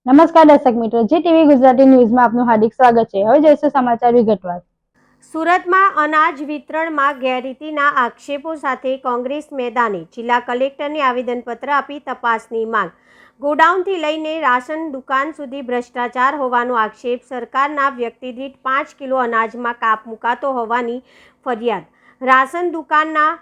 નમસ્કાર દર્શક મિત્રો, જી ટીવી ગુજરાતી ન્યૂઝમાં આપનું હાર્દિક સ્વાગત છે। હવે જોઈશું સમાચાર વિગતવાર। સુરતમાં અનાજ વિતરણમાં ગેરરીતિના આક્ષેપો સાથે કોંગ્રેસ મેદાને જિલ્લા કલેક્ટરને આવેદનપત્ર આપી તપાસની માંગ। ગોડાઉનથી લઈને રાશન દુકાન સુધી ભ્રષ્ટાચાર હોવાનો આક્ષેપ। સરકારના વ્યક્તિદીઠ 5 કિલો અનાજમાં કાપ મુકાતો હોવાની ફરિયાદ। રાશન દુકાનના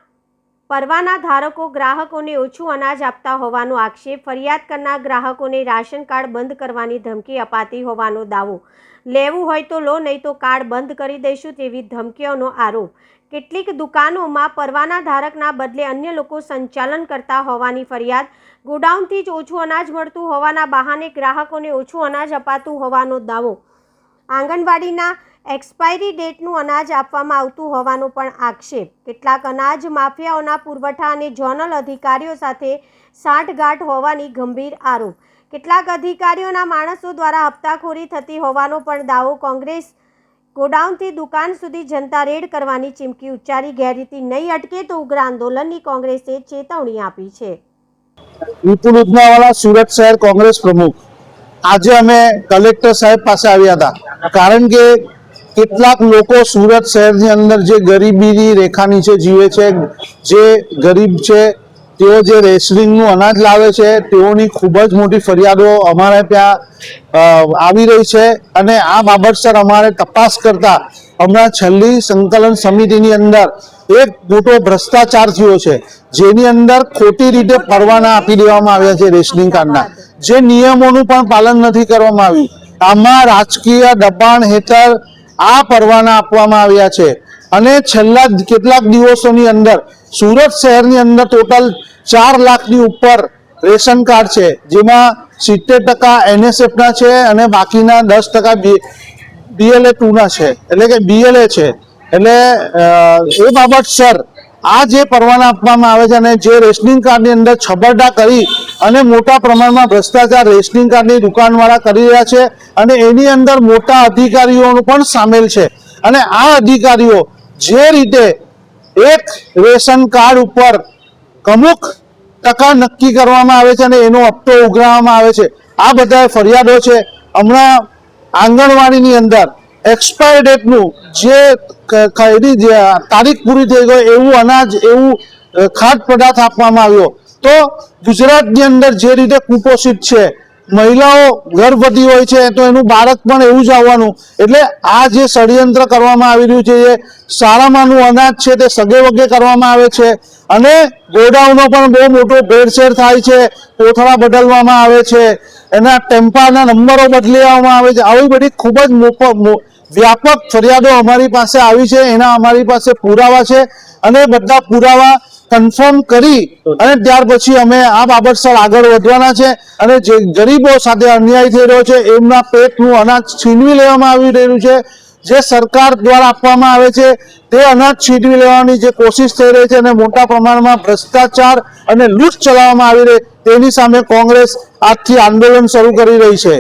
પરવાના ધારકો ગ્રાહકોને ઓછું અનાજ આપતા હોવાનો આક્ષેપ। ફરિયાદ કરનાર ગ્રાહકોને રાશન કાર્ડ બંધ કરવાની ધમકી અપાતી હોવાનો દાવો। લેવું હોય તો લો, નહીં તો કાર્ડ બંધ કરી દઈશું તેવી ધમકીઓનો આરોપ। કેટલીક દુકાનોમાં પરવાના ધારકના બદલે અન્ય લોકો સંચાલન કરતા હોવાની ફરિયાદ। ગોડાઉનથી જ ઓછું અનાજ મળતું હોવાના બહાને ગ્રાહકોને ઓછું અનાજ અપાતું હોવાનો દાવો। આંગણવાડીના એક્સપાયરી ડેટનું અનાજ આપવામાં આવતું હોવાનો પણ આક્ષેપ। કેટલાક અનાજ માફિયાઓના પુરવઠા અને ઝોનલ અધિકારીઓ સાથે સાંઠગાંઠ હોવાની ગંભીર આરોપ। કેટલાક અધિકારીઓના માણસો દ્વારા હપ્તાખોરી થતી હોવાનો પણ દાવો। કોંગ્રેસ ગોડાઉનથી દુકાન સુધી જનતા રેડ કરવાની ચીમકી ઉચ્ચારી। ગેરરીતિ નહીં અટકે તો ઉગ્ર આંદોલનની કોંગ્રેસે ચેતવણી આપી છે। વિપુલ ઉદનાવાલા, સુરત શહેર કોંગ્રેસ પ્રમુખ। આજે અમે કલેક્ટર સાહેબ પાસે આવ્યા હતા, કારણ કે કેટલાક લોકો સુરત શહેરની અંદર જે ગરીબીની રેખા નીચે જીવે છે, જે ગરીબ છે, તેઓ જે રેશનિંગનું અનાજ લાવે છે, તેઓની ખૂબ જ મોટી ફરિયાદો અમારે ત્યાં આવી રહી છે। અને આ બાબતસર અમારે તપાસ કરતા હમણાં છેલ્લી સંકલન સમિતિની અંદર એક મોટો ભ્રષ્ટાચાર થયો છે, જેની અંદર ખોટી રીતે પરવાના આપી દેવામાં આવ્યા છે રેશનિંગ કાર્ડના, જે નિયમોનું પણ પાલન નથી કરવામાં આવ્યું। આમાં રાજકીય દબાણ હેઠળ આ પરવાના આપવામાં આવ્યા છે। અને છેલ્લા કેટલાક દિવસોની અંદર સુરત શહેરની અંદર ટોટલ 4 લાખની ઉપર રેશન કાર્ડ છે, જેમાં 70% NSFના છે અને બાકીના 10% BLA2ના છે, એટલે કે BLA છે। એટલે એ બાબત સર આ જે પરવાના આપવામાં આવે છે અને જે રેશનિંગ કાર્ડની અંદર છબરડા કરી અને મોટા પ્રમાણમાં ભ્રષ્ટાચાર રેશનિંગ કાર્ડની દુકાનવાળા કરી રહ્યા છે, અને એની અંદર મોટા અધિકારીઓનું પણ સામેલ છે। અને આ અધિકારીઓ જે રીતે એક રેશન કાર્ડ ઉપર અમુક ટકા નક્કી કરવામાં આવે છે અને એનો હપ્તો ઉઘરાવવામાં આવે છે, આ બધા ફરિયાદો છે। હમણાં આંગણવાડીની અંદર એક્સપાયર ડેટનું જે તારીખ પૂરી થઈ ગઈ એવું અનાજ, એવું ખાદ્ય પદાર્થ આપવામાં આવ્યો। તો ગુજરાતની અંદર જે રીતે કુપોષિત છે, મહિલાઓ ગર્ભવતી હોય છે તો એનું બાળક પણ એવું જ આવવાનું। એટલે આ જે ષડયંત્ર કરવામાં આવી રહ્યું છે, એ શાળામાંનું અનાજ છે તે સગે વગે કરવામાં આવે છે, અને ગોડાઉનો પણ બહુ મોટો ભેળસેળ થાય છે, કોથળા બદલવામાં આવે છે, એના ટેમ્પાના નંબરો બદલવામાં આવે છે। આવી બધી ખૂબ જ વ્યાપક ફરિયાદો અમારી પાસે આવી છે, એના અમારી પાસે પુરાવા છે, અને બધા પુરાવા કન્ફર્મ કરી અને ત્યાર પછી અમે આ બાબતસર આગળ વધવાના છે। અને જે ગરીબો સાથે અન્યાય થઈ રહ્યો છે, એમના પેટનું અનાજ છીનવી લેવામાં આવી રહ્યું છે, જે સરકાર દ્વારા આપવામાં આવે છે તે અનાજ છીનવી લેવાની જે કોશિશ થઈ રહી છે, અને મોટા પ્રમાણમાં ભ્રષ્ટાચાર અને લૂંટ ચલાવવામાં આવી રહી, તેની સામે કોંગ્રેસ આજથી આંદોલન શરૂ કરી રહી છે।